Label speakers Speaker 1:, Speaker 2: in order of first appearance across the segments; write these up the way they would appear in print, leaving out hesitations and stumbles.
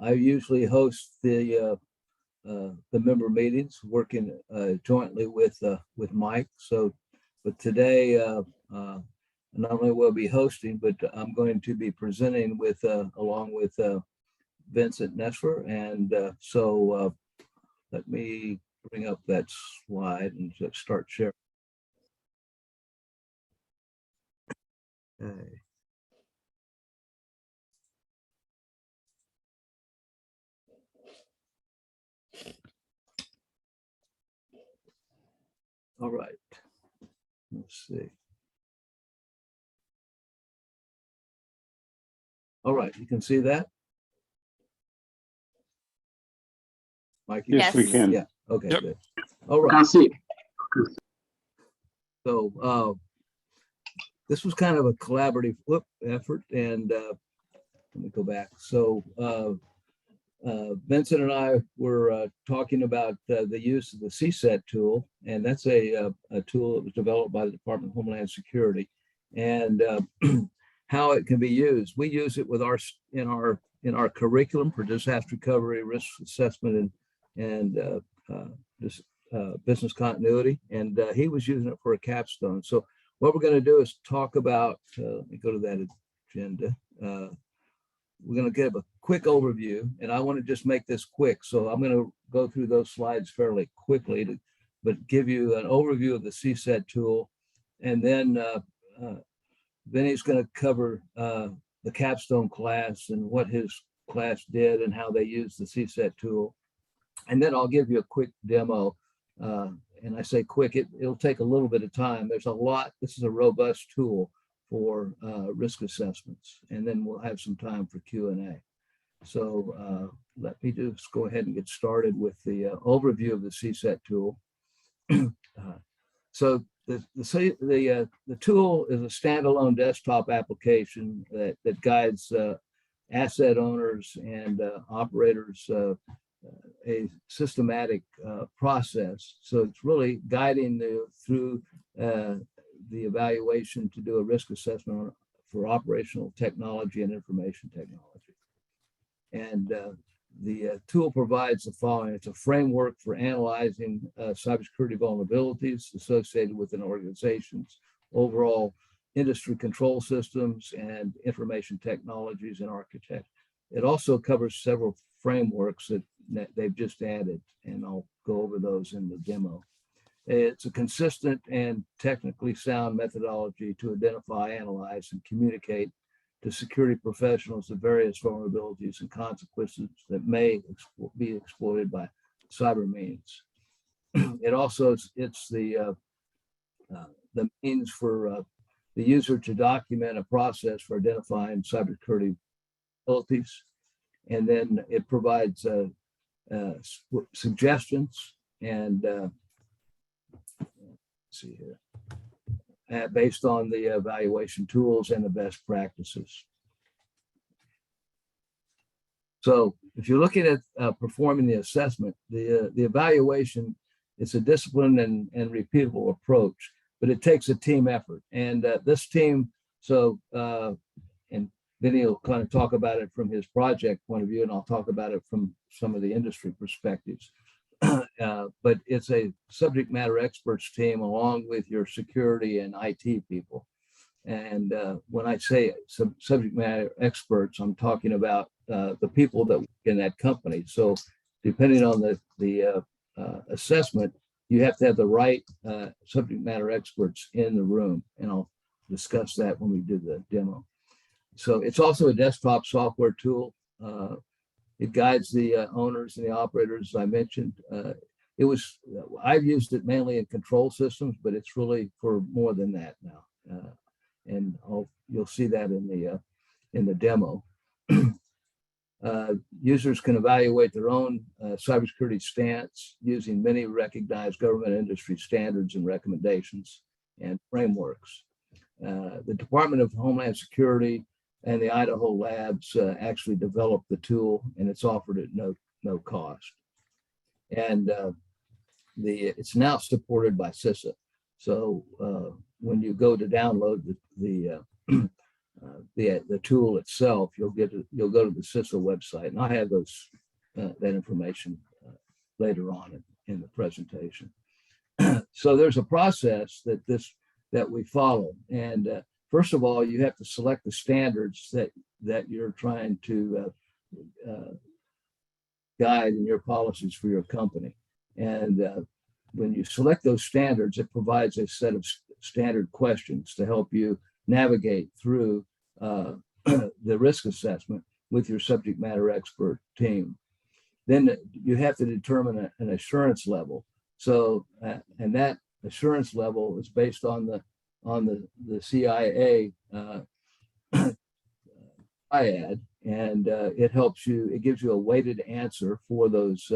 Speaker 1: I usually host the member meetings, working jointly with Mike. So, but today, not only will I be hosting, but I'm going to be presenting with along with Vincent Nestler. And so let me bring up that slide and just start sharing. Okay. All right. Let's see. All right, you can see that? Mike,
Speaker 2: Yes, we can.
Speaker 1: Yeah, okay,
Speaker 2: Yep.
Speaker 1: good. All
Speaker 3: I
Speaker 1: right.
Speaker 3: can see.
Speaker 1: So this was kind of a collaborative effort, and let me go back. So Vincent and I were talking about the use of the CSET tool, and that's a tool that was developed by the Department of Homeland Security, and how it can be used. We use it with in our curriculum for disaster recovery, risk assessment, and business continuity. And he was using it for a capstone. So what we're going to do is talk about. Let me go to that agenda. We're going to give a quick overview, and I want to just make this quick. So I'm going to go through those slides fairly quickly, but give you an overview of the CSET tool, and then Vinny's going to cover the capstone class and what his class did and how they used the CSET tool. And then I'll give you a quick demo. And I say quick, it'll take a little bit of time. There's a lot. This is a robust tool for risk assessments. And then we'll have some time for Q&A. So let me just go ahead and get started with the overview of the CSET tool. So the tool is a standalone desktop application that guides asset owners and operators a systematic process. So it's really guiding through the evaluation to do a risk assessment for operational technology and information technology. And the tool provides the following. It's a framework for analyzing cybersecurity vulnerabilities associated with an organization's overall industry control systems and information technologies and architecture. It also covers several frameworks that they've just added, and I'll go over those in the demo. It's a consistent and technically sound methodology to identify, analyze, and communicate to security professionals the various vulnerabilities and consequences that may be exploited by cyber means. It also it's the means for the user to document a process for identifying cybersecurity vulnerabilities, and then it provides suggestions and let's see here, based on the evaluation tools and the best practices. So if you're looking at performing the assessment, the evaluation, it's a disciplined and repeatable approach, but it takes a team effort. And this team, so, and Vinny will kind of talk about it from his project point of view, and I'll talk about it from some of the industry perspectives. But it's a subject matter experts team along with your security and IT people. And when I say some subject matter experts, I'm talking about the people that work in that company. So depending on the assessment, you have to have the right subject matter experts in the room. And I'll discuss that when we do the demo. So it's also a desktop software tool. It guides the owners and the operators, as I mentioned. I've used it mainly in control systems, but it's really for more than that now. And you'll see that in the demo. Users can evaluate their own cybersecurity stance using many recognized government industry standards and recommendations and frameworks. The Department of Homeland Security and the Idaho labs actually developed the tool, and it's offered at no cost. And it's now supported by CSET. So when you go to download the the tool itself, you'll go to the CISA website, and I have those that information later on in the presentation. So there's a process that we follow, and first of all, you have to select the standards that you're trying to guide in your policies for your company. And when you select those standards, it provides a set of standard questions to help you navigate through the risk assessment with your subject matter expert team. Then you have to determine an assurance level. So, and that assurance level is based on the CIA IAD, and it gives you a weighted answer for those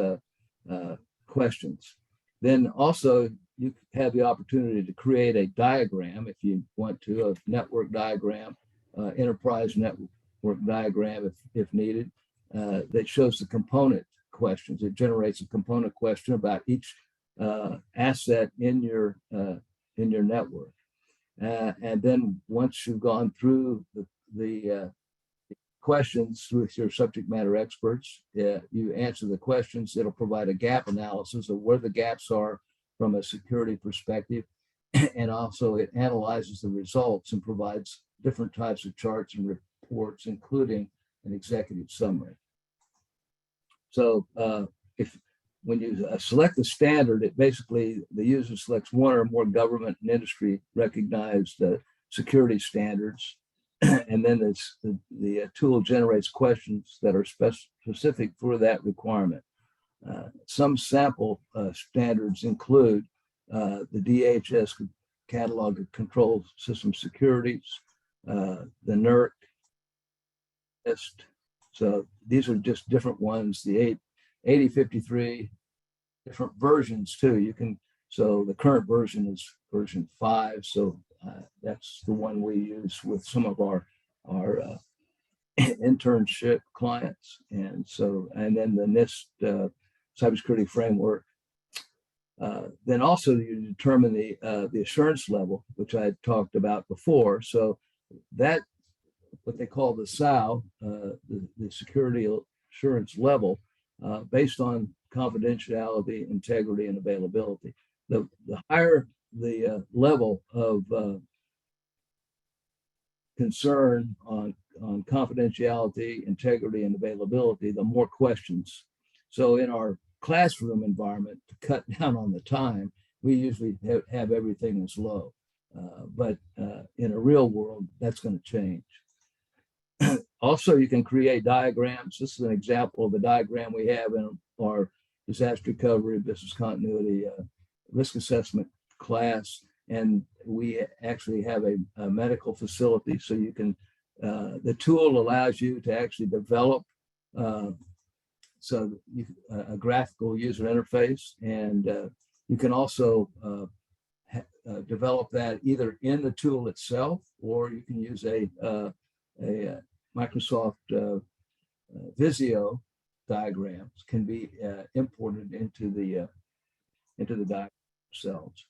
Speaker 1: questions. Then also you have the opportunity to create a diagram if you want to, a network diagram, enterprise network diagram if needed, that shows the component questions. It generates a component question about each asset in your network. And then once you've gone through the questions with your subject matter experts, you answer the questions, it'll provide a gap analysis of where the gaps are from a security perspective. And also it analyzes the results and provides different types of charts and reports, including an executive summary. So when you select the standard, it basically, the user selects one or more government and industry recognized security standards. And then the tool generates questions that are specific for that requirement. Some sample standards include the DHS Catalog of Control System Securities, the NERC list. So these are just different ones, the 8053, different versions too. So the current version is version 5. So that's the one we use with some of our internship clients. And then the NIST cybersecurity framework. Then also you determine the assurance level, which I had talked about before. So that, what they call the SAL, the security assurance level, based on confidentiality, integrity, and availability. The higher the level of concern on confidentiality, integrity, and availability, the more questions. So in our classroom environment, to cut down on the time, we usually have everything as low. But in a real world, that's going to change. Also, you can create diagrams. This is an example of a diagram we have in our disaster recovery, business continuity, risk assessment class. And we actually have a medical facility. So you can, the tool allows you to actually develop a graphical user interface. And you can also develop that either in the tool itself, or you can use a Microsoft Visio diagrams can be imported into the diagram themselves,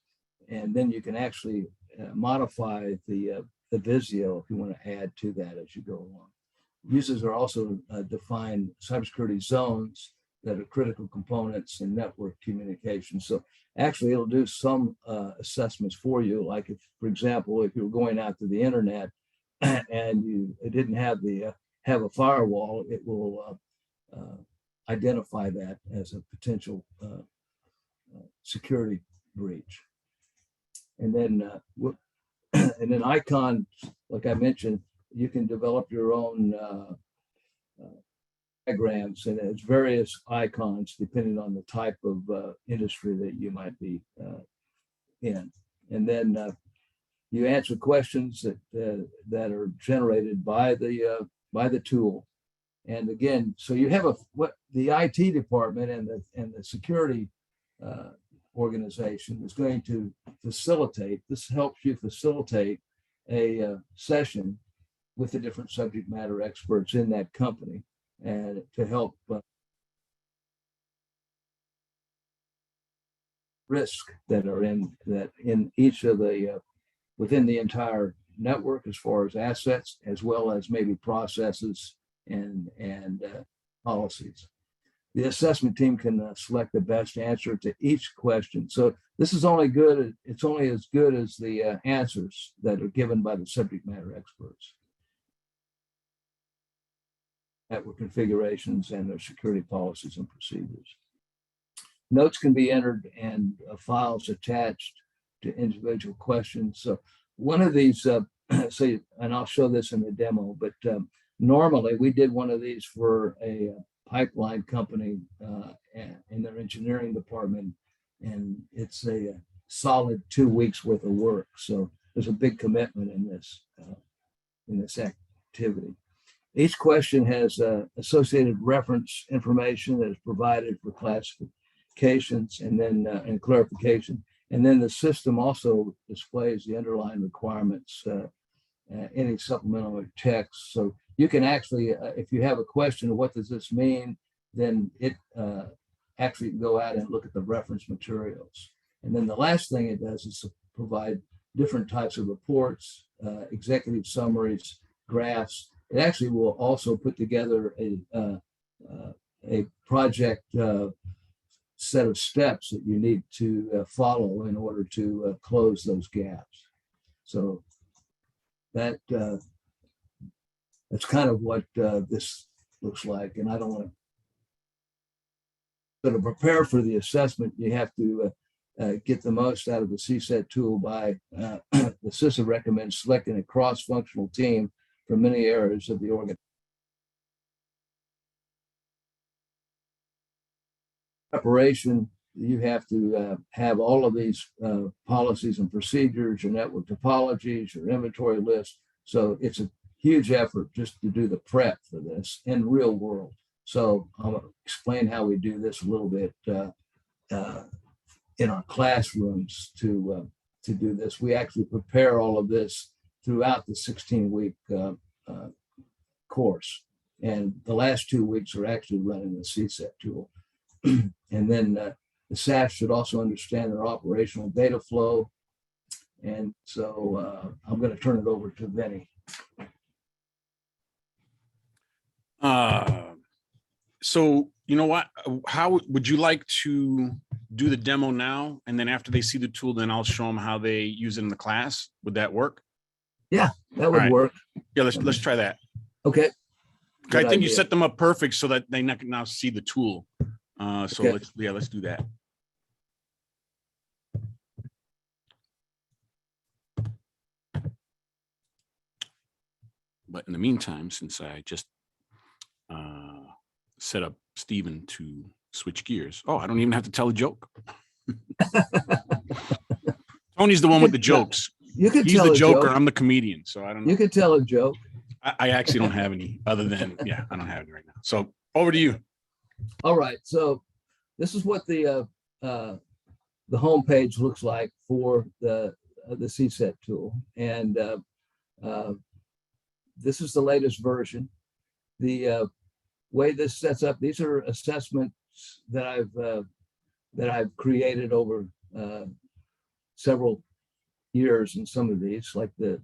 Speaker 1: and then you can actually modify the Visio if you want to add to that as you go along. Users are also defined cybersecurity zones that are critical components in network communication. So actually, it'll do some assessments for you, like if, for example, if you were going out to the internet and it didn't have a firewall, it will identify that as a potential security breach. And then icon, like I mentioned, you can develop your own diagrams, and it's various icons depending on the type of industry that you might be in. And then you answer questions that are generated by the tool. And again, so you have the IT department and the security organization is going to facilitate. This helps you facilitate a session with the different subject matter experts in that company, and to help risk that are in each of the within the entire network as far as assets, as well as maybe processes and policies. The assessment team can select the best answer to each question. So this is only good, it's only as good as the answers that are given by the subject matter experts. Network configurations and their security policies and procedures. Notes can be entered and files attached to individual questions. So one of these, and I'll show this in the demo, but normally we did one of these for a pipeline company in their engineering department, and it's a solid 2 weeks worth of work. So there's a big commitment in this activity. Each question has associated reference information that is provided for classifications and then and clarification. And then the system also displays the underlying requirements, any supplemental text. So you can actually, if you have a question of what does this mean, then it actually can go out and look at the reference materials. And then the last thing it does is provide different types of reports, executive summaries, graphs. It actually will also put together a project set of steps that you need to follow in order to close those gaps. So that's kind of what this looks like. And I don't want to prepare for the assessment. You have to get the most out of the CSET tool by the system recommends selecting a cross-functional team from many areas of the organization. Preparation, you have to have all of these policies and procedures, your network topologies, your inventory list. So it's a huge effort just to do the prep for this in real world. So I'm going to explain how we do this a little bit in our classrooms to do this. We actually prepare all of this throughout the 16-week course. And the last 2 weeks are actually running the CSET tool. And then the staff should also understand their operational data flow. And so I'm going to turn it over to Vinny.
Speaker 2: So, you know what, how would you like to do the demo now? And then after they see the tool, then I'll show them how they use it in the class. Would that work?
Speaker 1: Yeah, that would work.
Speaker 2: Yeah, let's try that.
Speaker 1: Okay.
Speaker 2: I think you set them up perfect so that they can now see the tool. So
Speaker 1: Okay.
Speaker 2: let's do that. But in the meantime, since I just set up Stephen to switch gears. Oh, I don't even have to tell a joke. Tony's the one with the jokes.
Speaker 1: You could
Speaker 2: He's
Speaker 1: tell
Speaker 2: the
Speaker 1: a
Speaker 2: joker.
Speaker 1: joke.
Speaker 2: I'm the comedian. So I don't know.
Speaker 1: You could tell a joke.
Speaker 2: I actually don't have any other than, yeah, I don't have any right now. So over to you.
Speaker 1: All right. So this is what the homepage looks like for the CSET tool. And this is the latest version. The way this sets up, these are assessments that I've created over several years in some of these, like the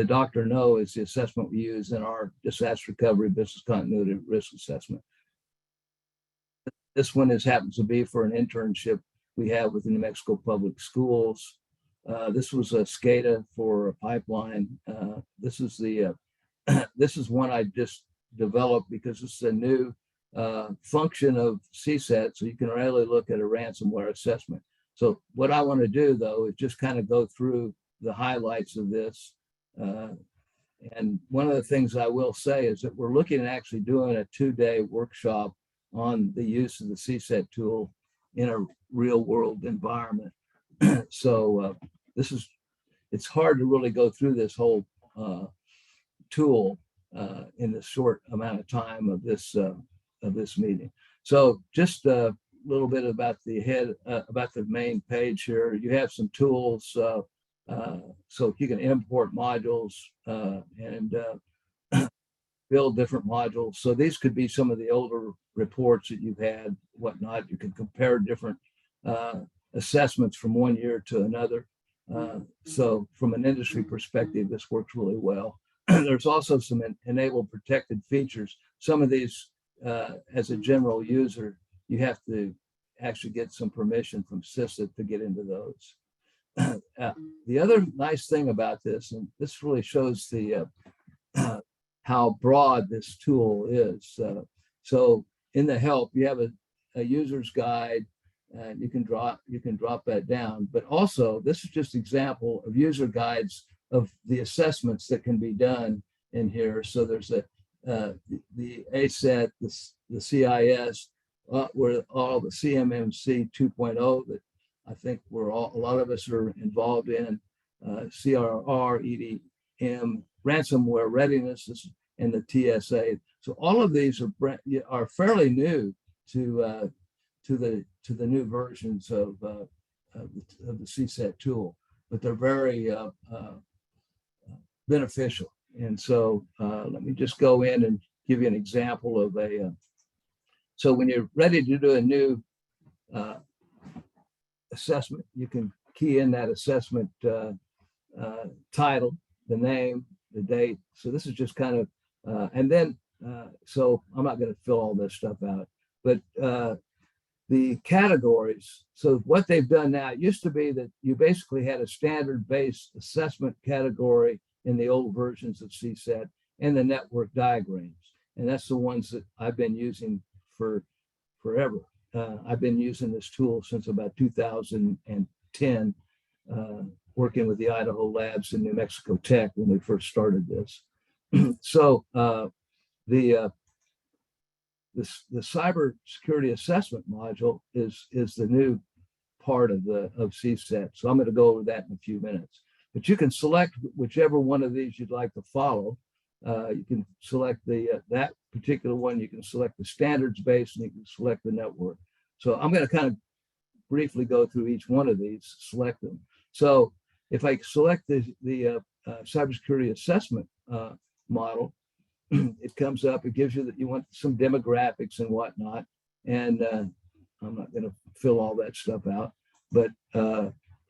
Speaker 1: Dr. No is the assessment we use in our disaster recovery, business continuity risk assessment. This one happens to be for an internship we have with the New Mexico Public Schools. This was a SCADA for a pipeline. This is one I just developed because it's a new function of CSET, so you can really look at a ransomware assessment. So what I want to do, though, is just kind of go through the highlights of this. And one of the things I will say is that we're looking at actually doing a 2-day workshop on the use of the CSET tool in a real world environment. So it's hard to really go through this whole tool in the short amount of time of this meeting. So just a little bit about about the main page here. You have some tools, so you can import modules and build different modules. So these could be some of the older reports that you've had, whatnot. You can compare different assessments from one year to another. So from an industry perspective, this works really well. There's also some enabled protected features. Some of these, as a general user, you have to actually get some permission from CSET to get into those. The other nice thing about this, and this really shows the how broad this tool is. So in the help, you have a user's guide, and you can drop that down. But also, this is just example of user guides of the assessments that can be done in here. So there's the ASET, the CIS, where all the CMMC 2.0 that I think a lot of us are involved in, CRR, EDM, ransomware readiness, and the TSA. So all of these are fairly new to the new versions of the CSET tool, but they're very beneficial. And so let me just go in and give you an example of so when you're ready to do a new assessment, you can key in that assessment title, the name, the date. So this is just kind of, and then, so I'm not going to fill all this stuff out, but the categories. So what they've done now, it used to be that you basically had a standard-based assessment category in the old versions of CSET and the network diagrams. And that's the ones that I've been using for forever. I've been using this tool since about 2010, working with the Idaho labs in New Mexico Tech when we first started this. So the cybersecurity assessment module is the new part of CSET. So I'm going to go over that in a few minutes. But you can select whichever one of these you'd like to follow. You can select that particular one. You can select the standards base, and you can select the network. So I'm going to kind of briefly go through each one of these, select them. So if I select the cybersecurity assessment model, it comes up, it gives you that you want some demographics and whatnot. And I'm not going to fill all that stuff out, but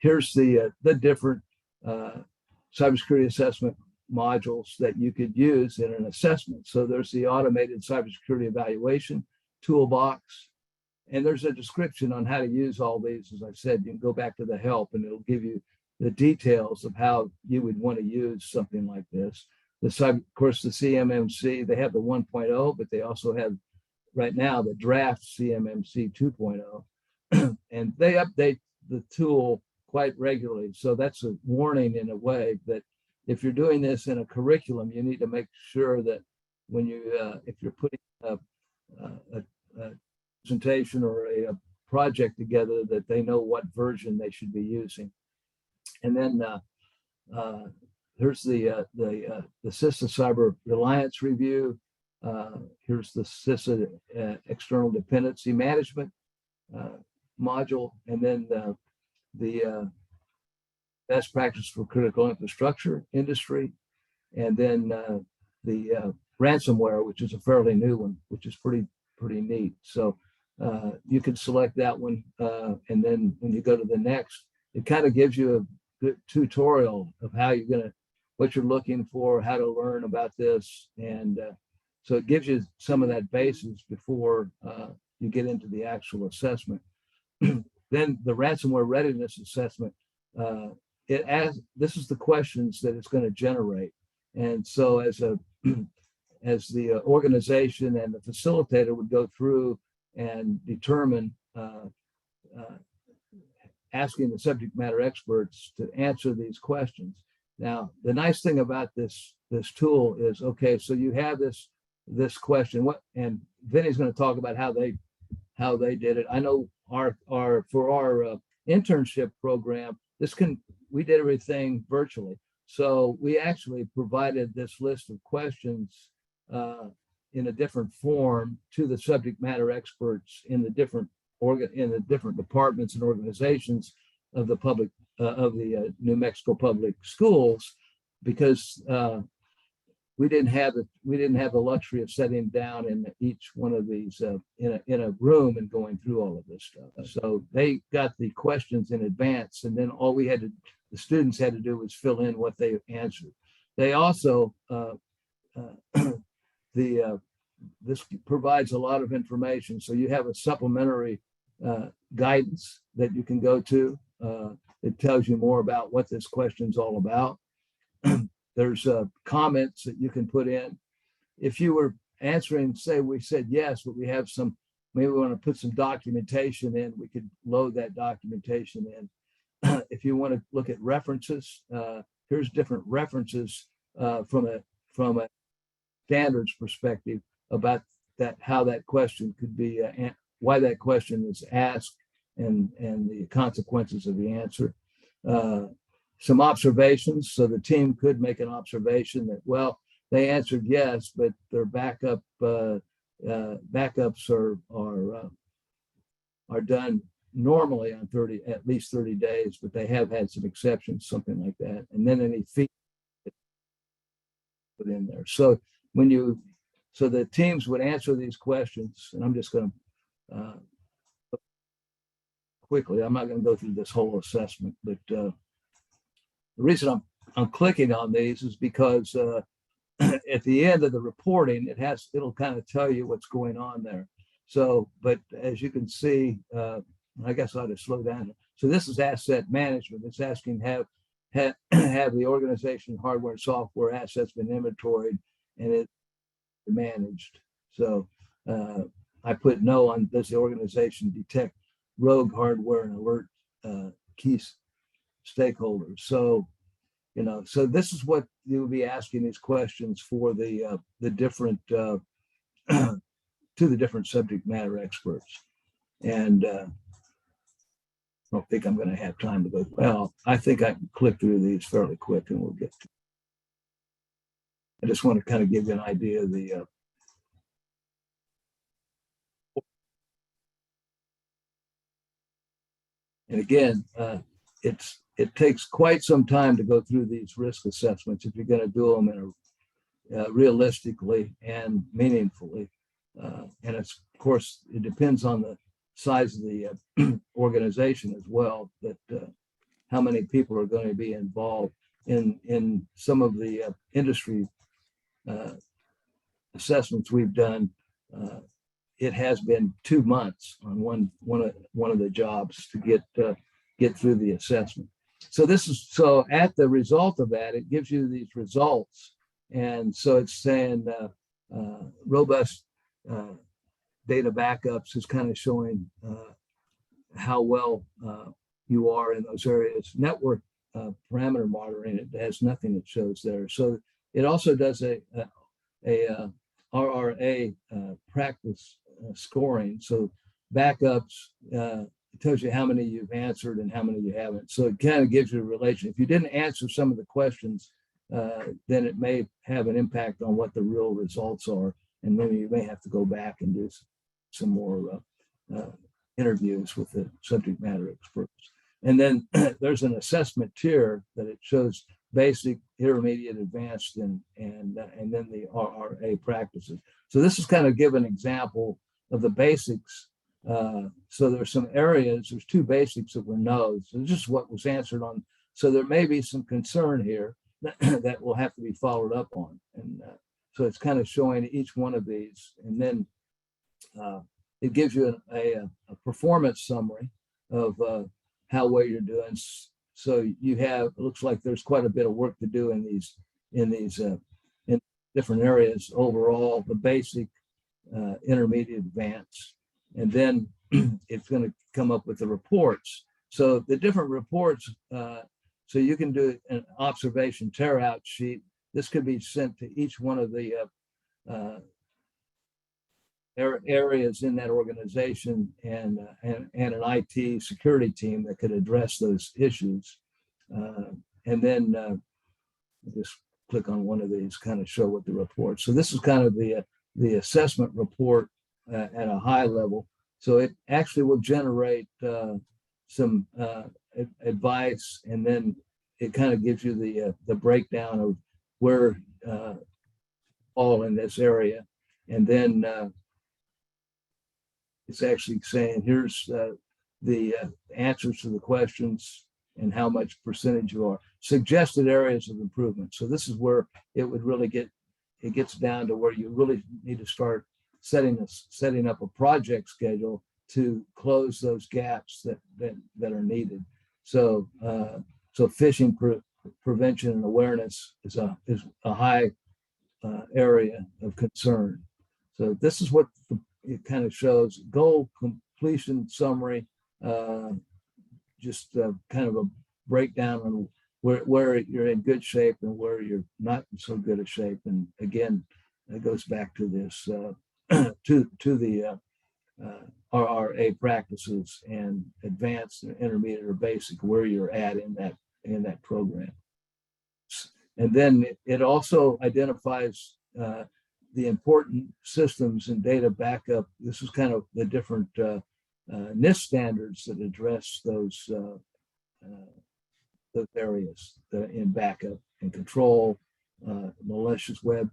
Speaker 1: here's the different cybersecurity assessment modules that you could use in an assessment. So there's the automated cybersecurity evaluation toolbox, and there's a description on how to use all these. As I said, you can go back to the help and it'll give you the details of how you would want to use something like this. Of course, the CMMC, they have the 1.0, but they also have right now the draft CMMC 2.0, and they update the tool quite regularly. So that's a warning in a way that if you're doing this in a curriculum, you need to make sure that when you, if you're putting a presentation or a project together, that they know what version they should be using. And then here's the CISA Cyber Reliance Review. Here's the CISA External Dependency Management module, and then the best practice for critical infrastructure industry, and then the ransomware, which is a fairly new one, which is pretty neat. So you can select that one, and then when you go to the next, it kind of gives you a good tutorial of how you're going to, what you're looking for, how to learn about this. And so it gives you some of that basis before you get into the actual assessment. Then the ransomware readiness assessment, this is the questions that it's going to generate. And so as the organization and the facilitator would go through and determine, asking the subject matter experts to answer these questions. Now, the nice thing about this tool is, okay, so you have this question, and Vinny's going to talk about how they did it. I know for our internship program, we did everything virtually. So we actually provided this list of questions in a different form to the subject matter experts in the different departments and organizations of the public of the New Mexico Public Schools, because we didn't have the luxury of sitting down in each one of these in a room and going through all of this stuff. So they got the questions in advance, and then all we had to the students had to do was fill in what they answered. They also, this provides a lot of information. So you have a supplementary guidance that you can go to. It tells you more about what this question's all about. There's comments that you can put in. If you were answering, say we said yes, but we have some, maybe we want to put some documentation in, we could load that documentation in. If you want to look at references, here's different references from a standards perspective about that, how that question could be, why that question is asked, and the consequences of the answer. Some observations, so the team could make an observation that, well, they answered yes, but their backups are done normally on at least 30 days, but they have had some exceptions, something like that. And then any feedback put in there. So so the teams would answer these questions, and I'm just going to quickly, I'm not going to go through this whole assessment, but the reason I'm clicking on these is because at the end of the reporting, it'll kind of tell you what's going on there. So, but as you can see, I guess I ought to slow down. So this is asset management. It's asking have the organization hardware and software assets been inventoried and it managed. So I put no on, does the organization detect rogue hardware and alert key stakeholders? So, so this is what you'll be asking these questions for the different to the different subject matter experts. And I don't think I'm going to have time to go. Well, I think I can click through these fairly quick, and we'll get to. I just want to kind of give you an idea of the. And again, it takes quite some time to go through these risk assessments if you're going to do them in a realistically and meaningfully. And it's, of course, it depends on the size of the organization as well, that how many people are going to be involved in some of the industry assessments we've done. It has been 2 months on one of the jobs to get through the assessment. So at the result of that, it gives you these results. And so it's saying robust data backups is kind of showing how well you are in those areas. Network parameter monitoring, it has nothing that shows there. So it also does a RRA practice scoring. So backups, it tells you how many you've answered and how many you haven't. So it kind of gives you a relation. If you didn't answer some of the questions, then it may have an impact on what the real results are. And then you may have to go back and do some more interviews with the subject matter experts. And then there's an assessment tier that it shows basic, intermediate, advanced, and then the RRA practices. So this is kind of give an example of the basics. So there's some areas, there's 2 basics that were no's. So this is what was answered on. So there may be some concern here that will have to be followed up on. And so it's kind of showing each one of these. And then it gives you a performance summary of how well you're doing. So you have, it looks like there's quite a bit of work to do in different areas. Overall, the basic, intermediate, advanced, and then it's going to come up with the reports. So the different reports, so you can do an observation tear out sheet. This could be sent to each one of the areas in that organization and an IT security team that could address those issues. And then just click on one of these, kind of show what the report. So this is kind of the assessment report at a high level. So it actually will generate some advice, and then it kind of gives you the breakdown of where all in this area. And then it's actually saying, here's the answers to the questions. and how much percentage you are. Suggested areas of improvement. So this is where it would really gets down to where you really need to start setting up a project schedule to close those gaps that are needed. So phishing prevention and awareness is a high area of concern. So this is what it kind of shows: goal completion summary, just kind of a breakdown on where you're in good shape and where you're not in so good a shape. And again, it goes back to this to the RRA practices and advanced, intermediate, or basic, where you're at in that program. And then it also identifies the important systems and data backup. This is kind of the different NIST standards that address those areas in backup and control, malicious web.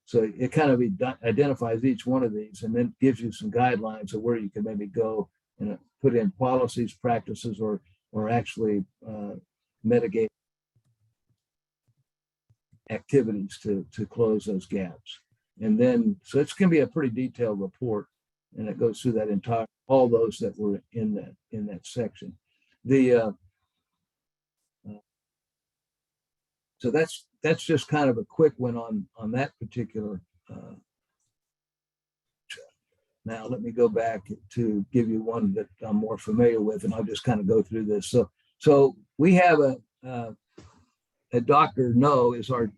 Speaker 1: So it kind of identifies each one of these and then gives you some guidelines of where you can maybe go and put in policies, practices, or actually mitigate activities to close those gaps. And then, so it's going to be a pretty detailed report, and it goes through that all those that were in that section. So that's just kind of a quick one on that particular. Now let me go back to give you one that I'm more familiar with, and I'll just kind of go through this. So we have a Dr. No is our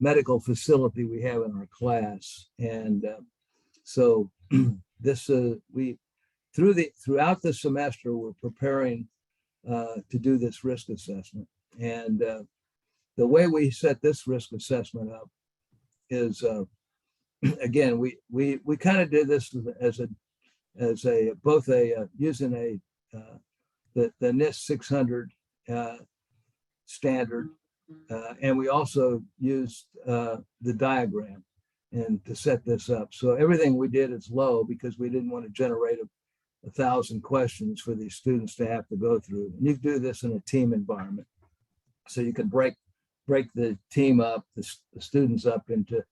Speaker 1: medical facility we have in our class, and so this throughout the semester we're preparing to do this risk assessment. And the way we set this risk assessment up is, again, we kind of did this as a both using the NIST 600 standard, and we also used the diagram and to set this up. So everything we did is low because we didn't want to generate 1,000 questions for these students to have to go through. And you do this in a team environment. So you can break the team up, the students up into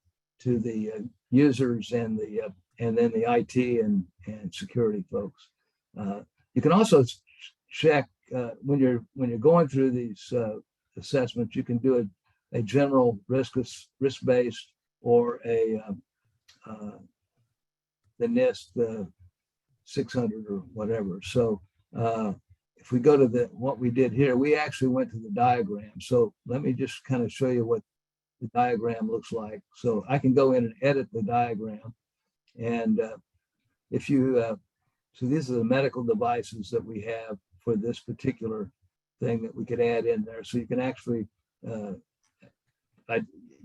Speaker 1: the users and then the IT and security folks. You can also check when you're going through these assessments. You can do a general risk-based or the NIST 600 or whatever. So if we go to what we did here, we actually went to the diagram. So let me just kind of show you what the diagram looks like. So I can go in and edit the diagram. And if you, so these are the medical devices that we have for this particular thing that we could add in there. So you can actually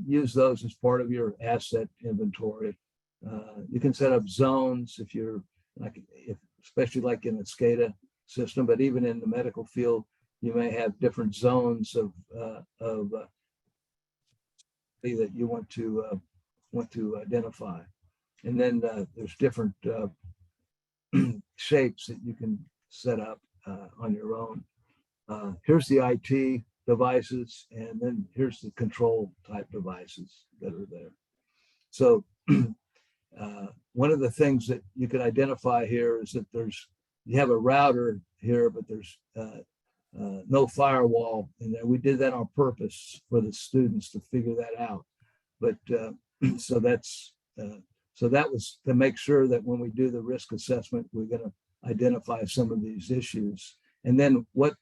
Speaker 1: use those as part of your asset inventory. You can set up zones if you're especially like in the SCADA system, but even in the medical field, you may have different zones of that you want to identify. And then there's different shapes that you can set up on your own. Here's the IT devices, and then here's the control type devices that are there. So one of the things that you could identify here is that you have a router here, but there's no firewall in there. We did that on purpose for the students to figure that out. But so that was to make sure that when we do the risk assessment, we're going to identify some of these issues. And then I'm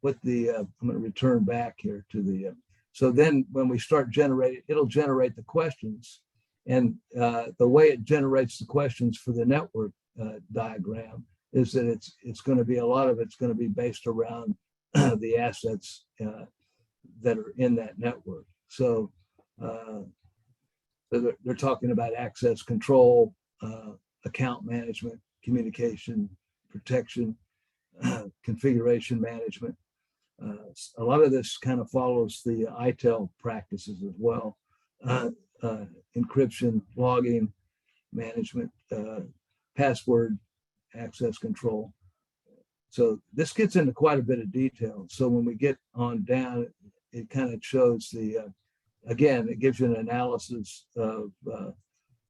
Speaker 1: going to return back here to the, so then when we start generating, it'll generate the questions. And the way it generates the questions for the network diagram is that it's going to be, a lot of it's going to be based around the assets that are in that network. So they're talking about access control, account management, communication, protection, configuration management. A lot of this kind of follows the ITIL practices as well. Encryption, logging, management, password, access control. So this gets into quite a bit of detail. So when we get on down, it kind of shows the, again, it gives you an analysis of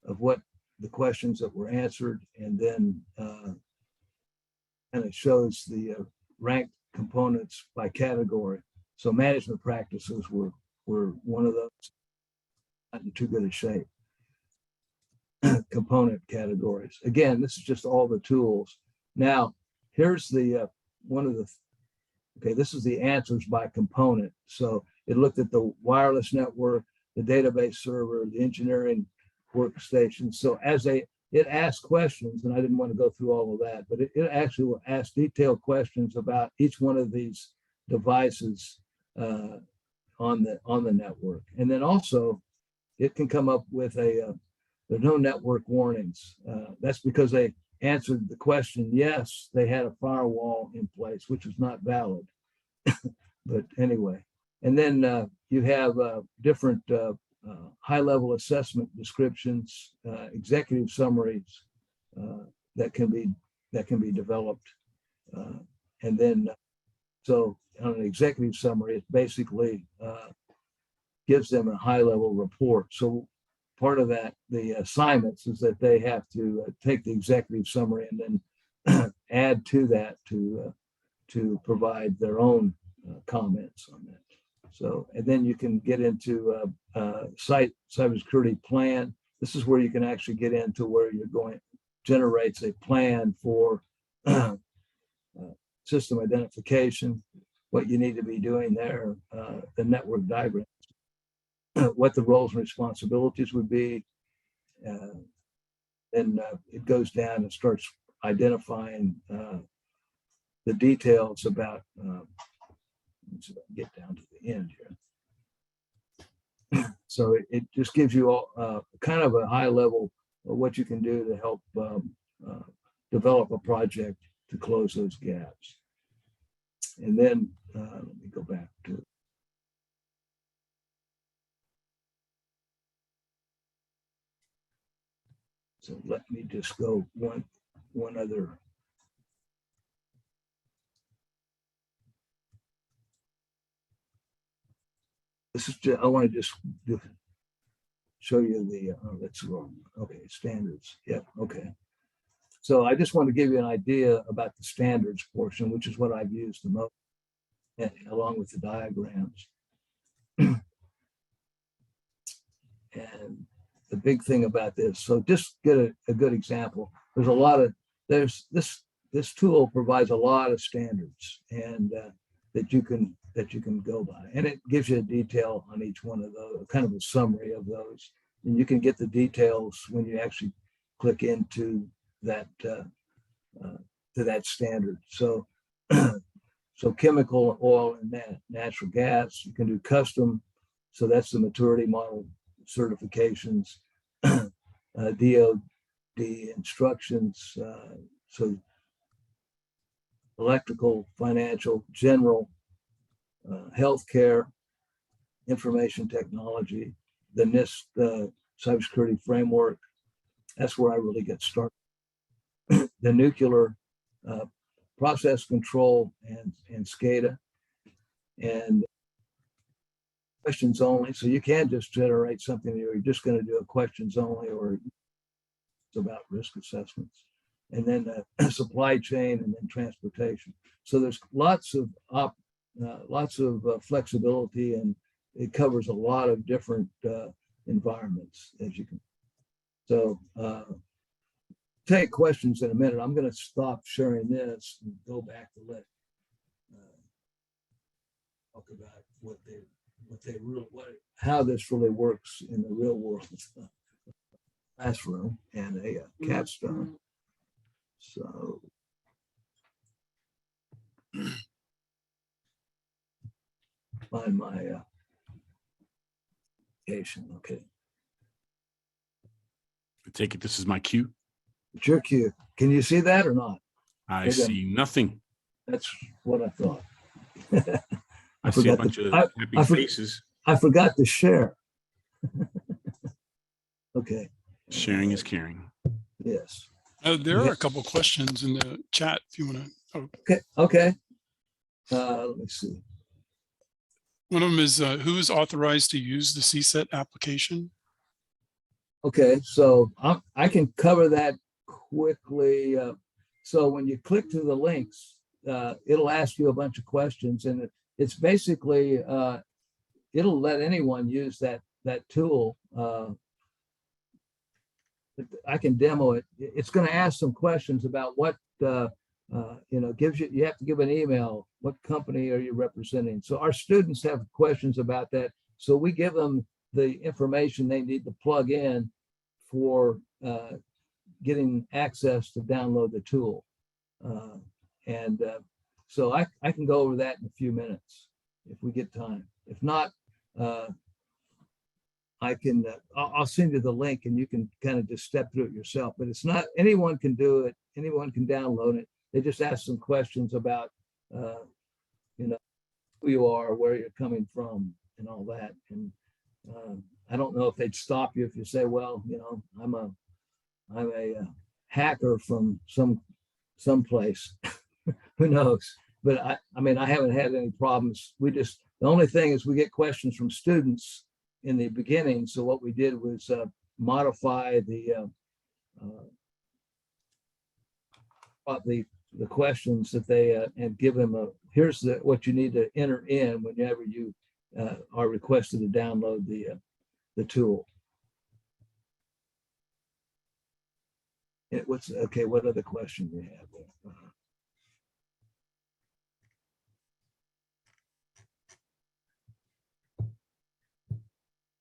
Speaker 1: what the questions that were answered, and then kind of shows the ranked components by category. So management practices were one of those, not in too good a shape. Component categories. Again, this is just all the tools. Now, here's the okay, this is the answers by component. So it looked at the wireless network, the database server, the engineering workstation. So it asked questions, and I didn't want to go through all of that, but it actually will ask detailed questions about each one of these devices on the network. And then also it can come up with there's no network warnings. That's because they answered the question, yes, they had a firewall in place, which is not valid. But anyway, and then you have different high-level assessment descriptions, executive summaries that can be developed, and then so on an executive summary, it basically gives them a high-level report. So part of that, the assignments, is that they have to take the executive summary and then add to that to provide their own comments on that. So, and then you can get into site cybersecurity plan. This is where you can actually get into where you're going, generates a plan for system identification, what you need to be doing there, the network diagram, what the roles and responsibilities would be. Then it goes down and starts identifying the details about, let's see if I can get down to the end here. So it just gives you all kind of a high level of what you can do to help develop a project to close those gaps. And then let me go back to. So let me just go one other. This is just, I want to just show you the, oh, that's wrong. Okay, standards. Yep, okay. So I just want to give you an idea about the standards portion, which is what I've used the most, along with the diagrams. And the big thing about this, so just get a good example. There's a lot of, this tool provides a lot of standards, and that you can go by, and it gives you a detail on each one of those, kind of a summary of those, and you can get the details when you actually click into that to that standard. So so chemical, oil, and natural gas, you can do custom. So that's the maturity model certifications, DOD instructions, so electrical, financial, general, healthcare, information technology, the NIST cybersecurity framework. That's where I really get started. The nuclear process control and SCADA, and questions only. So you can't just generate something, you're just going to do a questions only, or it's about risk assessments. And then supply chain, and then transportation. So there's lots of flexibility, and it covers a lot of different environments, as you can. So take questions in a minute. I'm going to stop sharing this and go back to let talk about how this really works in the real world classroom and a capstone. So find my application. Okay.
Speaker 2: I take it this is my cue.
Speaker 1: It's your cue. Can you see that or not?
Speaker 2: I see nothing.
Speaker 1: That's what I thought.
Speaker 2: I see a bunch of happy faces.
Speaker 1: I forgot to share. Okay.
Speaker 2: Sharing is caring.
Speaker 1: Yes.
Speaker 3: There are a couple of questions in the chat if you want to
Speaker 1: Okay. Let me see.
Speaker 3: One of them is who is authorized to use the CSET application?
Speaker 1: Okay, so I can cover that quickly. So when you click to the links, it'll ask you a bunch of questions, and it's basically it'll let anyone use that tool. I can demo it. It's going to ask some questions about what gives you have to give an email. What company are you representing? So our students have questions about that. So we give them the information they need to plug in for getting access to download the tool. So I can go over that in a few minutes if we get time. If not, I can, I'll send you the link and you can kind of just step through it yourself, but it's not, anyone can do it. Anyone can download it. They just ask some questions about, who you are, where you're coming from and all that. And I don't know if they'd stop you if you say, well, I'm a hacker from someplace. Who knows? But I mean, I haven't had any problems. The only thing is we get questions from students in the beginning. So what we did was modify the questions that they and give them here's what you need to enter in whenever you are requested to download the tool. What other question do you have there?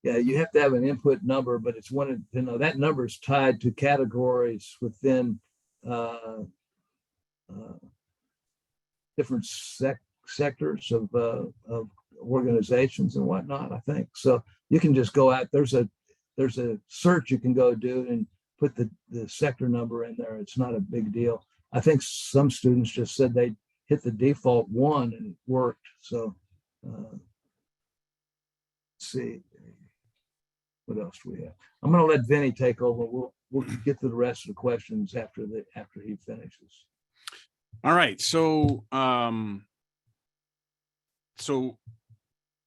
Speaker 1: Yeah, you have to have an input number, but it's that number is tied to categories within different sectors of organizations and whatnot, I think. So you can just go out, there's a search you can go do and put the sector number in there. It's not a big deal. I think some students just said they hit the default 1 and it worked. So let's see. What else do we have? I'm going to let Vinny take over. We'll get to the rest of the questions after he finishes.
Speaker 2: All right. So I'm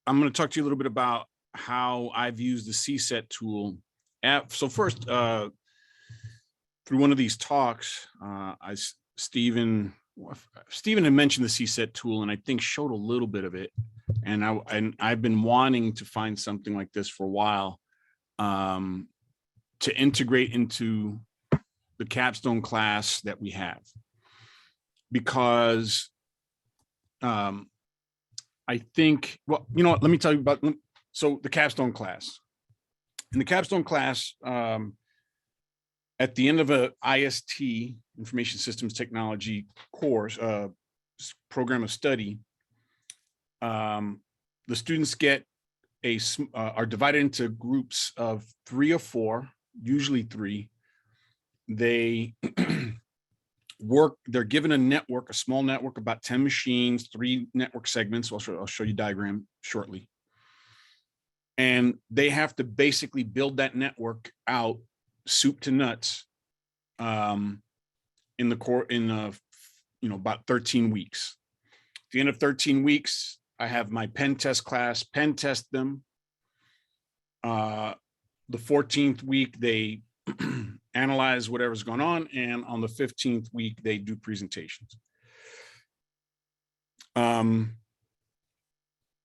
Speaker 2: going to talk to you a little bit about how I've used the CSET tool. So first, through one of these talks, Stephen had mentioned the CSET tool, and I think showed a little bit of it. And I've been wanting to find something like this for a while. To integrate into the capstone class that we have, because I think, well, you know what, let me tell you about, so the capstone class. In the capstone class, at the end of a IST, Information Systems Technology course, program of study, the students are divided into groups of 3 or 4, usually 3. They're given a network, a small network, about 10 machines, 3 network segments. I'll show you a diagram shortly. And they have to basically build that network out, soup to nuts, in about 13 weeks. At the end of 13 weeks, I have my pen test class, pen test them. The 14th week, they analyze whatever's going on. And on the 15th week, they do presentations. Along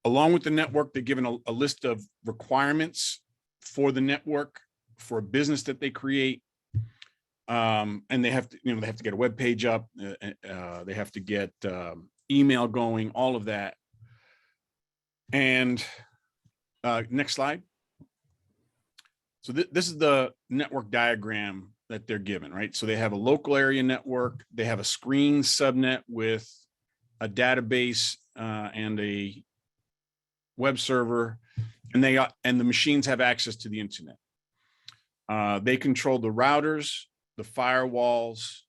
Speaker 2: with the network, they're given a list of requirements for the network, for a business that they create. And they have to get a web page up. They have to get email going, all of that. And next slide. So this is the network diagram that they're given, right? So they have a local area network. They have a screen subnet with a database and a web server, and the machines have access to the internet. They control the routers, the firewalls,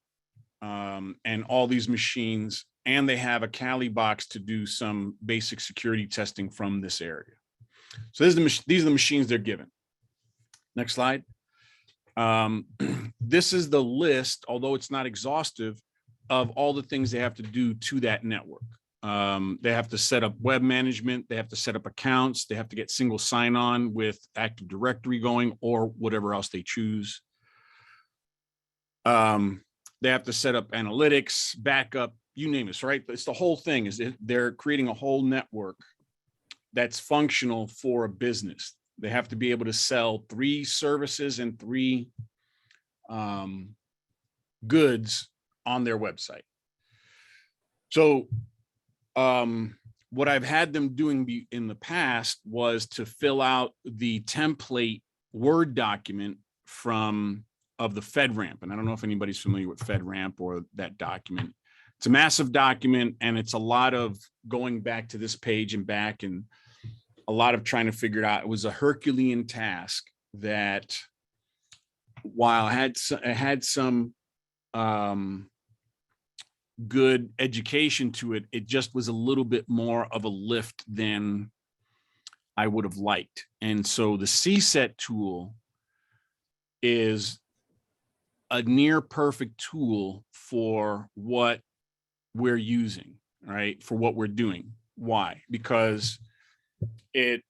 Speaker 2: and all these machines. And they have a Kali box to do some basic security testing from this area. So these are the machines they're given. Next slide. This is the list, although it's not exhaustive, of all the things they have to do to that network. They have to set up web management. They have to set up accounts. They have to get single sign-on with Active Directory going or whatever else they choose. They have to set up analytics, backup, you name it, right? It's the whole thing. They're creating a whole network that's functional for a business. They have to be able to sell 3 services and 3 goods on their website. So what I've had them doing in the past was to fill out the template Word document of the FedRAMP. And I don't know if anybody's familiar with FedRAMP or that document. It's a massive document, and it's a lot of going back to this page and back, and a lot of trying to figure it out. It was a Herculean task that, while I had some good education to it, it just was a little bit more of a lift than I would have liked. And so the CSET tool is a near perfect tool for what we're using, right? For what we're doing. Why? Because it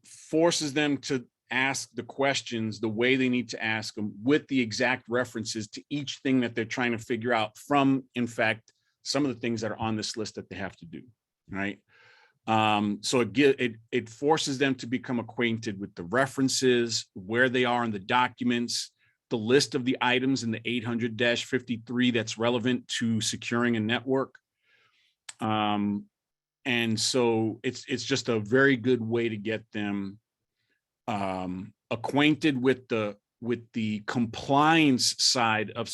Speaker 2: forces them to ask the questions the way they need to ask them, with the exact references to each thing that they're trying to figure out from, in fact, some of the things that are on this list that they have to do, right? So it forces them to become acquainted with the references, where they are in the documents, the list of the items in the 800-53 that's relevant to securing a network. And so it's just a very good way to get them acquainted with the compliance side of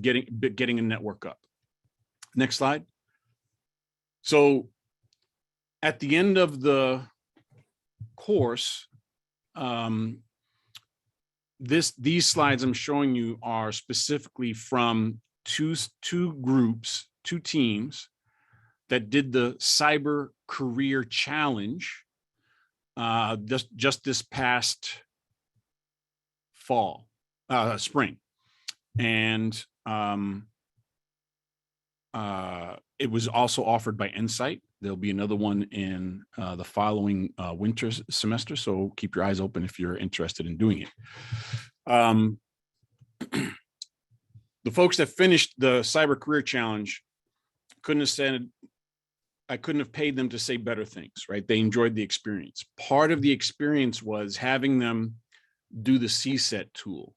Speaker 2: getting a network up. Next slide. So at the end of the course, these slides I'm showing you are specifically from two teams that did the Cyber Career Challenge just this past spring. And it was also offered by NCyTE. There'll be another one in the following winter semester, so keep your eyes open if you're interested in doing it. The folks that finished the Cyber Career Challenge I couldn't have paid them to say better things, right? They enjoyed the experience. Part of the experience was having them do the CSET tool.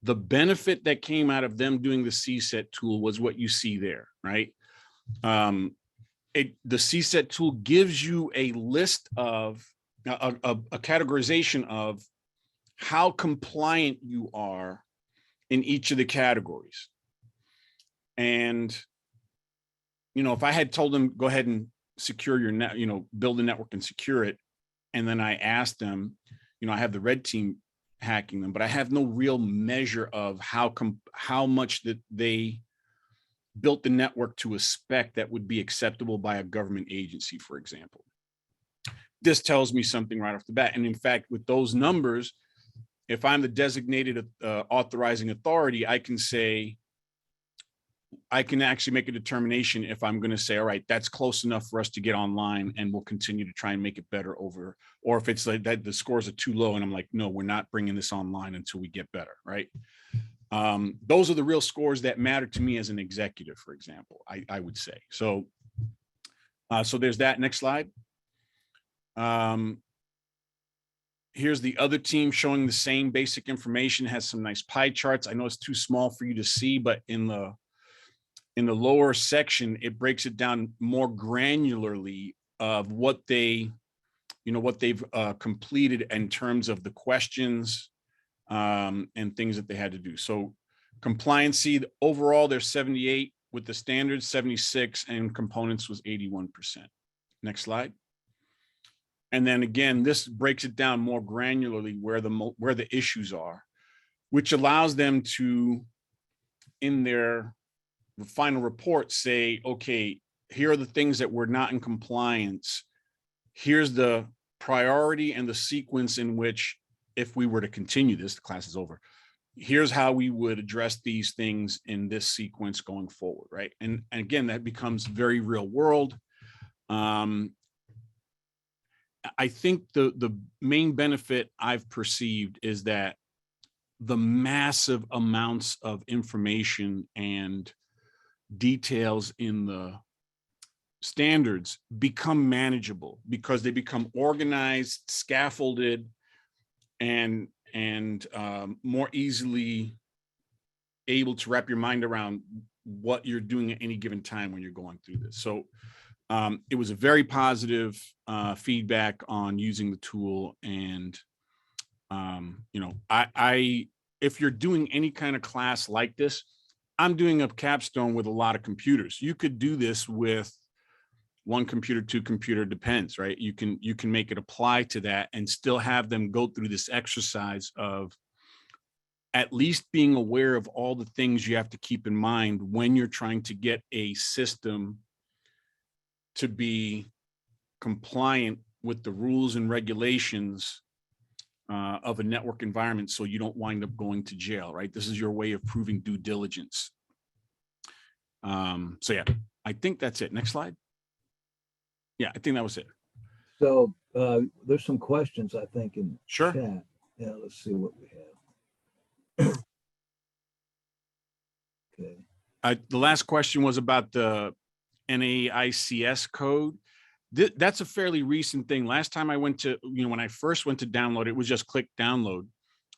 Speaker 2: The benefit that came out of them doing the CSET tool was what you see there, right? The CSET tool gives you a list of a categorization of how compliant you are in each of the categories. And, if I had told them, go ahead and secure your net, build a network and secure it, and then I asked them, I have the red team hacking them, but I have no real measure of how much that they built the network to a spec that would be acceptable by a government agency, for example. This tells me something right off the bat. And in fact, with those numbers, if I'm the designated authorizing authority, I can actually make a determination if I'm going to say, all right, that's close enough for us to get online, and we'll continue to try and make it better over, or if it's like that the scores are too low and I'm like, no, we're not bringing this online until we get better, right? Those are the real scores that matter to me as an executive, for example, I would say. So there's that. Next slide. Here's the other team showing the same basic information, has some nice pie charts. I know it's too small for you to see, but in the lower section, it breaks it down more granularly of what they've completed in terms of the questions and things that they had to do. So compliancy, overall, there's 78 with the standards, 76, and components was 81%. Next slide. And then again, this breaks it down more granularly where the issues are, which allows them to, in their final report, say, okay, here are the things that were not in compliance. Here's the priority and the sequence in which, if we were to continue this, the class is over, here's how we would address these things in this sequence going forward, right? And again, that becomes very real world. I think the main benefit I've perceived is that the massive amounts of information and details in the standards become manageable because they become organized, scaffolded, and more easily able to wrap your mind around what you're doing at any given time when you're going through this. So it was a very positive feedback on using the tool. And you know, if you're doing any kind of class like this, I'm doing a capstone with a lot of computers. You could do this with one computer, two computer, depends, right? You can make it apply to that and still have them go through this exercise of at least being aware of all the things you have to keep in mind when you're trying to get a system to be compliant with the rules and regulations of a network environment, so you don't wind up going to jail, right? This is your way of proving due diligence. So yeah, I think that's it. Next slide. Yeah, I think that was it.
Speaker 1: So there's some questions, I think, in
Speaker 2: Sure.
Speaker 1: chat. Yeah, let's see what we have. Okay.
Speaker 2: The last question was about the NAICS code. That's a fairly recent thing. Last time I went to, when I first went to download, it was just click download.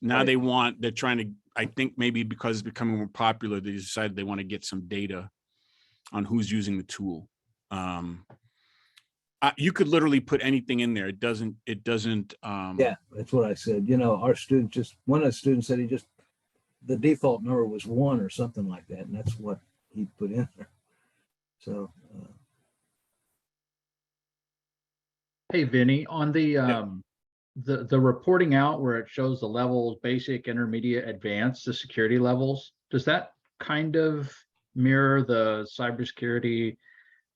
Speaker 2: Now
Speaker 1: Right.
Speaker 2: they're trying to, I think maybe because it's becoming more popular, they decided they want to get some data on who's using the tool. You could literally put anything in there. It doesn't.
Speaker 1: Yeah, that's what I said. Our student one of the students said the default number was 1 or something like that, and that's what he put in there. So
Speaker 4: Hey, Vinny, on the reporting out where it shows the levels, basic, intermediate, advanced, the security levels, does that kind of mirror the cybersecurity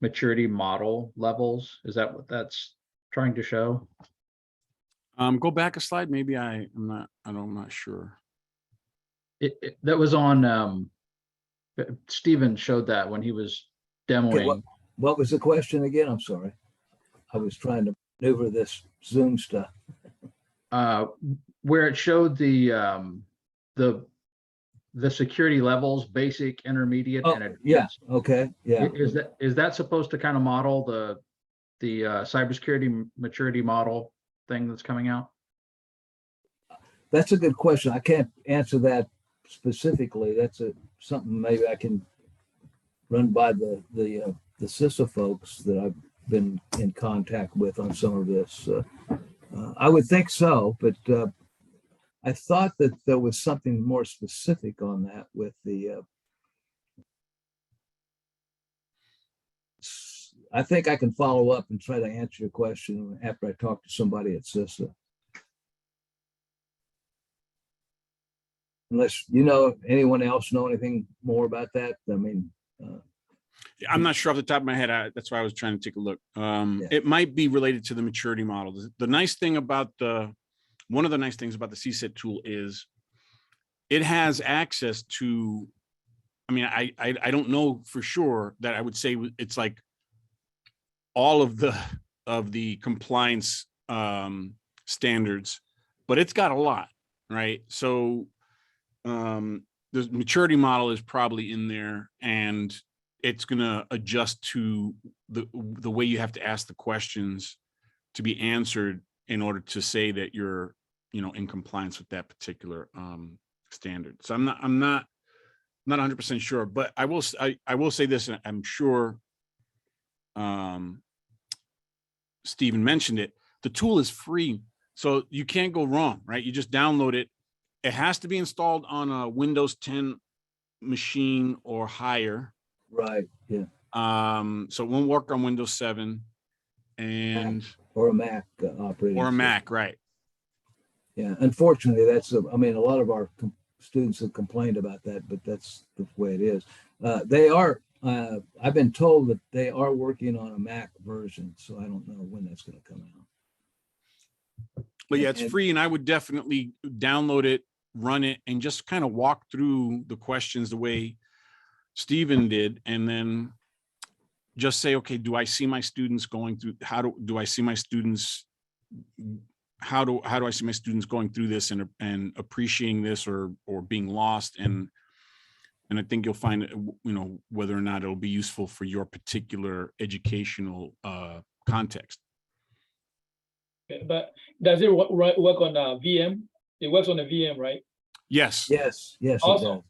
Speaker 4: maturity model levels? Is that what that's trying to show?
Speaker 2: Go back a slide. Maybe I'm not sure.
Speaker 4: That was on, Steven showed that when he was
Speaker 1: okay,
Speaker 4: demoing.
Speaker 1: what was the question again? I'm sorry. I was trying to maneuver this Zoom stuff.
Speaker 4: Where it showed the security levels, basic, intermediate,
Speaker 1: Oh,
Speaker 4: and advanced.
Speaker 1: yeah. Okay. Yeah.
Speaker 4: Is that supposed to kind of model the cybersecurity maturity model thing that's coming out?
Speaker 1: That's a good question. I can't answer that specifically. That's something maybe I can run by the CISA folks that I've been in contact with on some of this. I would think so, but I thought that there was something more specific on that with I think I can follow up and try to answer your question after I talk to somebody at CISA. Unless anyone else know anything more about that. I mean,
Speaker 2: I'm not sure off the top of my head. That's why I was trying to take a look. It might be related to the maturity model. The nice thing about one of the nice things about the CSET tool is it has access to, I mean, I don't know for sure that I would say it's like all of the compliance standards, but it's got a lot, right? So the maturity model is probably in there, and it's going to adjust to the way you have to ask the questions to be answered in order to say that you're in compliance with that particular standard. So I'm not 100% sure, but I will say this, and I'm sure Stephen mentioned it. The tool is free, so you can't go wrong, right? You just download it. It has to be installed on a Windows 10 machine or higher.
Speaker 1: right. Yeah.
Speaker 2: So it won't work on Windows 7 and
Speaker 1: or a Mac operating
Speaker 2: or a
Speaker 1: system.
Speaker 2: Mac, right?
Speaker 1: Yeah. Unfortunately, I mean, a lot of our students have complained about that, but that's the way it is. They are. I've been told that they are working on a Mac version, so I don't know when that's going to come out.
Speaker 2: But yeah, it's free, and I would definitely download it run it and just kind of walk through the questions the way Stephen did, and then just say, okay, do I see my students going through, do I see my students, how do I see my students going through this and appreciating this or being lost? And I think you'll find, whether or not it'll be useful for your particular educational context.
Speaker 5: Okay, but does it work on a VM? It works on a VM, right?
Speaker 2: Yes.
Speaker 1: Yes, it
Speaker 5: Awesome.
Speaker 1: does.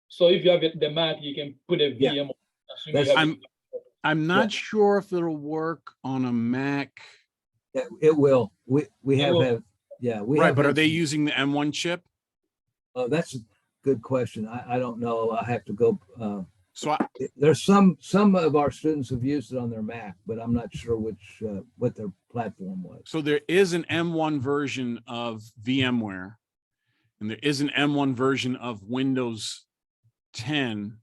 Speaker 5: So if you have the Mac, you can put a
Speaker 1: Yeah.
Speaker 5: VM on. Assuming you
Speaker 1: That's-
Speaker 5: have it.
Speaker 2: I'm not sure if it'll work on a Mac.
Speaker 1: Yeah, it will. We have,
Speaker 5: will.
Speaker 1: we
Speaker 2: Right,
Speaker 1: have
Speaker 2: but are
Speaker 1: had
Speaker 2: they
Speaker 1: some-
Speaker 2: using the M1 chip?
Speaker 1: Oh, that's a good question. I don't know. I have to go.
Speaker 2: So
Speaker 1: There's some of our students have used it on their Mac, but I'm not sure what their platform was.
Speaker 2: So there is an M1 version of VMware, and there is an M1 version of Windows 10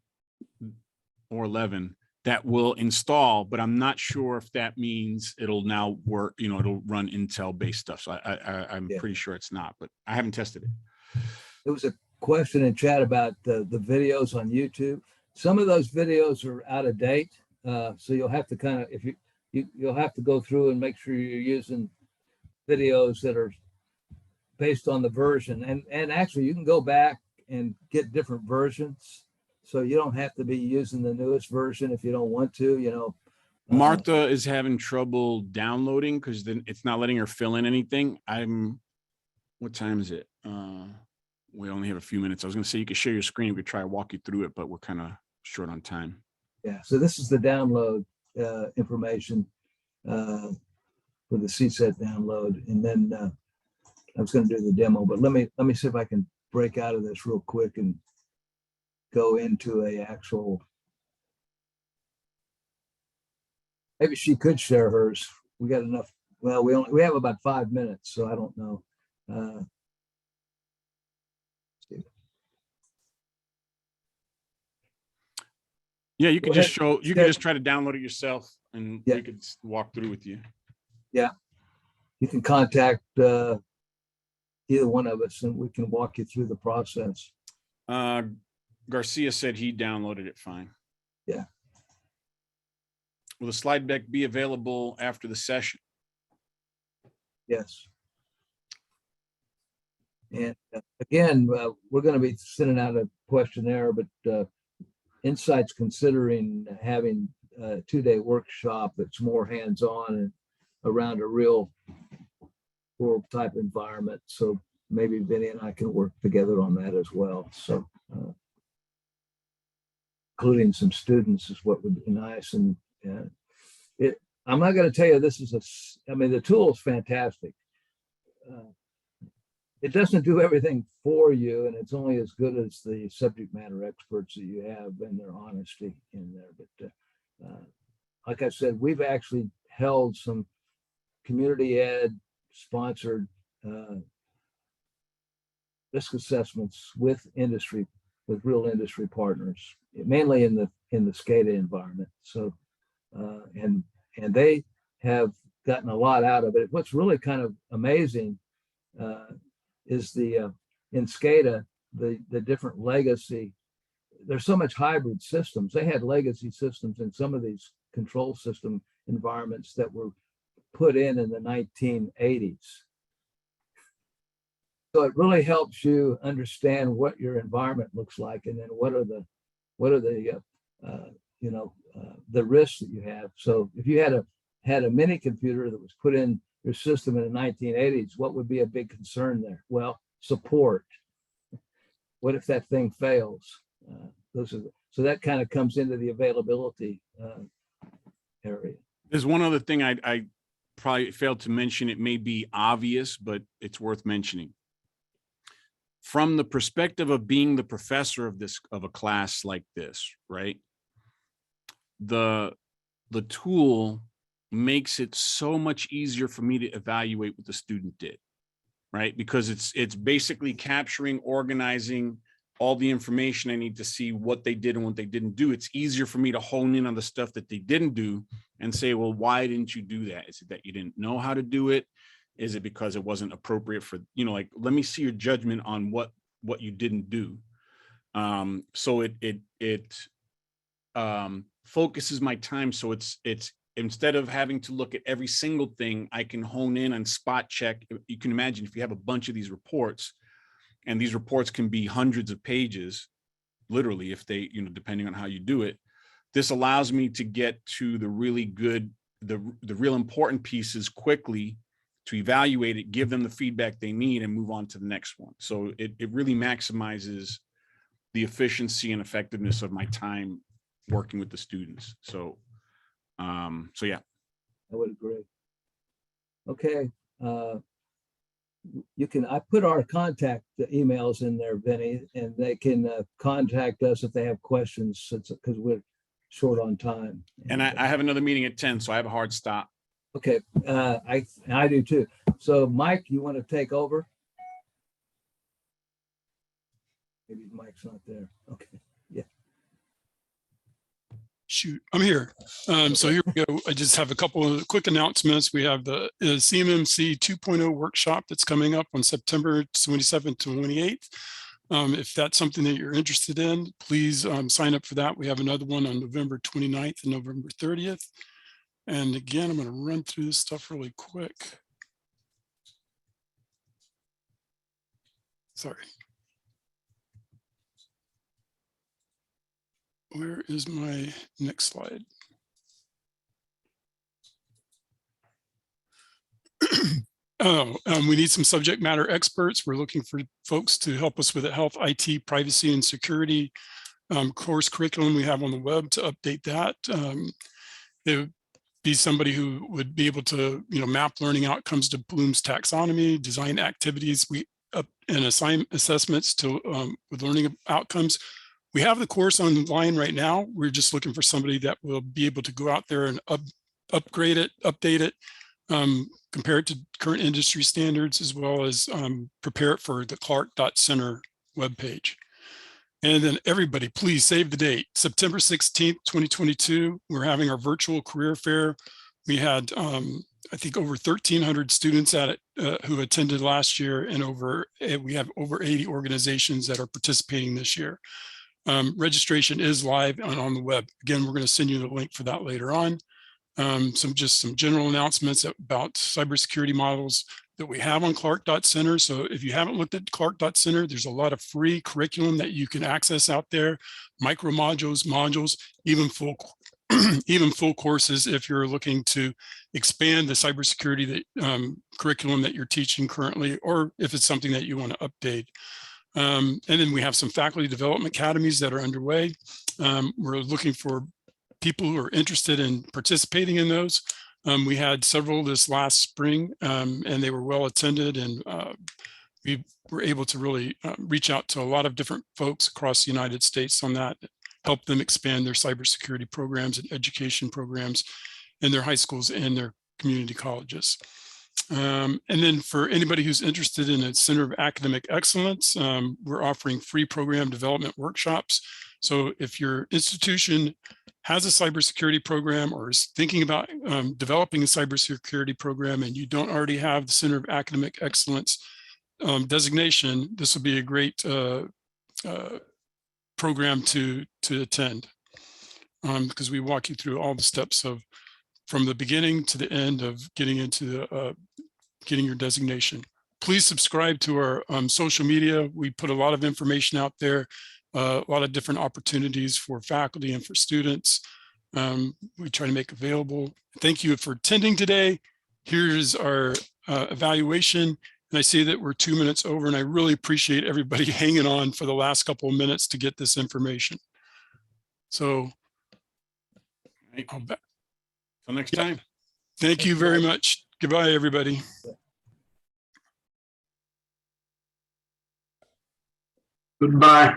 Speaker 2: or 11 that will install, but I'm not sure if that means it'll now work, it'll run Intel-based stuff. So I'm
Speaker 1: Yeah.
Speaker 2: pretty sure it's not, but I haven't tested it.
Speaker 1: There was a question in chat about the videos on YouTube. Some of those videos are out of date, so you'll have to kind of, if you'll have to go through and make sure you're using videos that are based on the version. And actually, you can go back and get different versions, so you don't have to be using the newest version if you don't want to.
Speaker 2: Martha is having trouble downloading because then it's not letting her fill in anything. What time is it? We only have a few minutes. I was going to say you could share your screen. We could try to walk you through it, but we're kind of short on time.
Speaker 1: Yeah, so this is the download information for the CSET download, and then I was going to do the demo, but let me see if I can break out of this real quick and go into a actual. Maybe she could share hers. We got enough. Well, we have about 5 minutes, so I don't know.
Speaker 2: Yeah, you could
Speaker 1: Go
Speaker 2: just
Speaker 1: ahead.
Speaker 2: you could just try to download it yourself and
Speaker 1: Yeah.
Speaker 2: we could walk through with you.
Speaker 1: You can contact either one of us, and we can walk you through the process.
Speaker 2: Garcia said he downloaded it fine.
Speaker 1: Yeah.
Speaker 2: Will the slide deck be available after the session?
Speaker 1: Yes. And again, we're going to be sending out a questionnaire, but NCyTE's considering having a 2-day workshop that's more hands-on and around a real world type environment. So maybe Vinny and I can work together on that as well. So including some students is what would be nice. And I'm not going to tell you this is the tool is fantastic. It doesn't do everything for you, and it's only as good as the subject matter experts that you have and their honesty in there. But like I said, we've actually held some community ed sponsored risk assessments with real industry partners, mainly in the SCADA environment. So and they have gotten a lot out of it. What's really kind of amazing is in SCADA, the different legacy. There's so much hybrid systems. They had legacy systems in some of these control system environments that were put in the 1980s. So it really helps you understand what your environment looks like, and then what are the risks that you have. So if you had a mini computer that was put in your system in the 1980s, what would be a big concern there? Well, support. What if that thing fails? So that kind of comes into the availability area.
Speaker 2: There's one other thing I probably failed to mention. It may be obvious, but it's worth mentioning. From the perspective of being the professor of a class like this, right? The tool makes it so much easier for me to evaluate what the student did, right? Because it's basically capturing, organizing all the information I need to see what they did and what they didn't do. It's easier for me to hone in on the stuff that they didn't do and say, well, why didn't you do that? Is it that you didn't know how to do it? Is it because it wasn't appropriate for, like, let me see your judgment on what what you didn't do. So it focuses my time. So it's instead of having to look at every single thing, I can hone in and spot check. You can imagine if you have a bunch of these reports, and these reports can be hundreds of pages, literally, if they, depending on how you do it. This allows me to get to the really good, the real important pieces quickly, to evaluate it, give them the feedback they need, and move on to the next one. So it really maximizes the efficiency and effectiveness of my time working with the students. So, yeah.
Speaker 1: I would agree. Okay. I put our contact emails in there, Vinny, and they can contact us if they have questions, because we're short on time.
Speaker 2: And I have another meeting at 10, so I have a hard stop.
Speaker 1: Okay, I do too. So Mike, you want to take over? Maybe Mike's not there. Okay, yeah.
Speaker 3: Shoot, I'm here. So here we go. I just have a couple of quick announcements. We have the CMMC 2.0 workshop that's coming up on September 27th to 28th. If that's something that you're interested in, please sign up for that. We have another one on November 29th and November 30th. And again, I'm going to run through this stuff really quick. Sorry. Where is my next slide? We need some subject matter experts. We're looking for folks to help us with the health, IT, privacy, and security course curriculum we have on the web to update that. It would be somebody who would be able to, map learning outcomes to Bloom's taxonomy, design activities and assign assessments to with learning outcomes. We have the course online right now. We're just looking for somebody that will be able to go out there and upgrade it, update it, compare it to current industry standards, as well as prepare it for the Clark.Center webpage. And then everybody, please save the date. September 16th, 2022, we're having our virtual career fair. We had, I think, over 1,300 students at it who attended last year, and we have over 80 organizations that are participating this year. Registration is live and on the web. Again, we're going to send you the link for that later on. Some general announcements about cybersecurity models that we have on Clark.Center. So if you haven't looked at Clark.Center, there's a lot of free curriculum that you can access out there, micro modules, even full courses if you're looking to expand the cybersecurity curriculum that you're teaching currently, or if it's something that you want to update. And then we have some faculty development academies that are underway. We're looking for people who are interested in participating in those. We had several this last spring, and they were well attended, and we were able to really reach out to a lot of different folks across the United States on that, help them expand their cybersecurity programs and education programs in their high schools and their community colleges. And then for anybody who's interested in a Center of Academic Excellence, we're offering free program development workshops. So if your institution has a cybersecurity program or is thinking about developing a cybersecurity program and you don't already have the Center of Academic Excellence designation, this will be a great program to attend, because we walk you through all the steps from the beginning to the end of getting into getting your designation. Please subscribe to our social media. We put a lot of information out there, a lot of different opportunities for faculty and for students. We try to make available. Thank you for attending today. Here's our evaluation. And I see that we're 2 minutes over, and I really appreciate everybody hanging on for the last couple of minutes to get this information. So
Speaker 2: Until next time.
Speaker 3: Thank you very much. Goodbye, everybody.
Speaker 6: Goodbye.